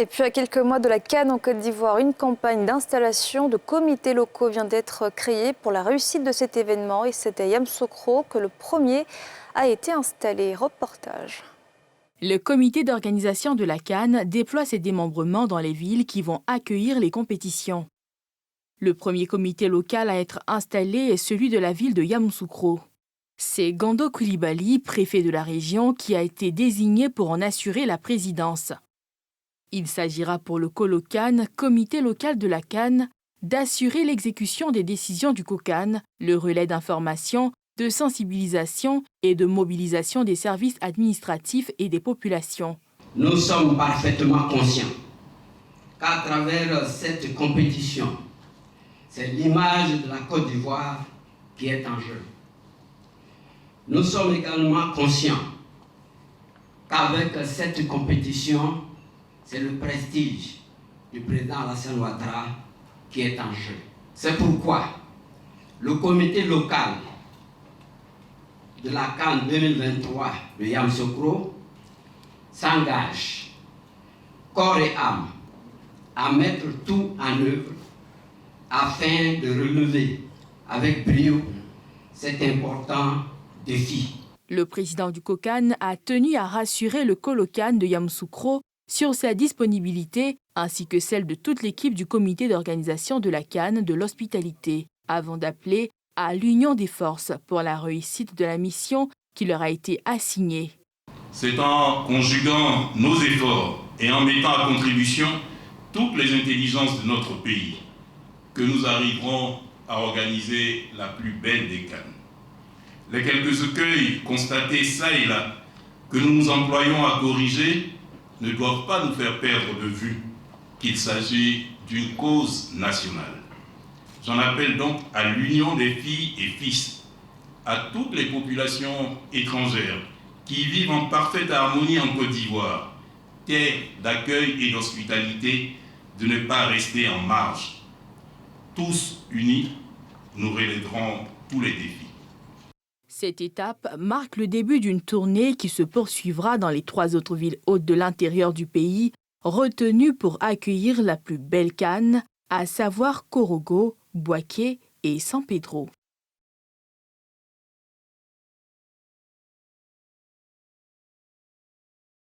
Et puis à quelques mois de la CAN en Côte d'Ivoire, une campagne d'installation de comités locaux vient d'être créée pour la réussite de cet événement. Et c'est à Yamoussoukro que le premier a été installé. Reportage. Le comité d'organisation de la CAN déploie ses démembrements dans les villes qui vont accueillir les compétitions. Le premier comité local à être installé est celui de la ville de Yamoussoukro. C'est Gando Koulibaly, préfet de la région, qui a été désigné pour en assurer la présidence. Il s'agira pour le COLOCAN, comité local de la CAN, d'assurer l'exécution des décisions du COCAN, le relais d'information, de sensibilisation et de mobilisation des services administratifs et des populations. Nous sommes parfaitement conscients qu'à travers cette compétition, c'est l'image de la Côte d'Ivoire qui est en jeu. Nous sommes également conscients qu'avec cette compétition, c'est le prestige du président Alassane Ouattara qui est en jeu. C'est pourquoi le comité local de la CAN 2023 de Yamoussoukro s'engage corps et âme à mettre tout en œuvre afin de relever avec brio cet important défi. Le président du COCAN a tenu à rassurer le COLOCAN de Yamoussoukro sur sa disponibilité ainsi que celle de toute l'équipe du comité d'organisation de la CAN de l'hospitalité, avant d'appeler à l'union des forces pour la réussite de la mission qui leur a été assignée. C'est en conjuguant nos efforts et en mettant à contribution toutes les intelligences de notre pays que nous arriverons à organiser la plus belle des CAN. Les quelques écueils constatés ça et là que nous nous employons à corriger ne doivent pas nous faire perdre de vue qu'il s'agit d'une cause nationale. J'en appelle donc à l'union des filles et fils, à toutes les populations étrangères qui vivent en parfaite harmonie en Côte d'Ivoire, terre d'accueil et d'hospitalité, de ne pas rester en marge. Tous unis, nous relèverons tous les défis. Cette étape marque le début d'une tournée qui se poursuivra dans les 3 autres villes hautes de l'intérieur du pays, retenues pour accueillir la plus belle CAN, à savoir Korogo, Bouaké et San Pedro.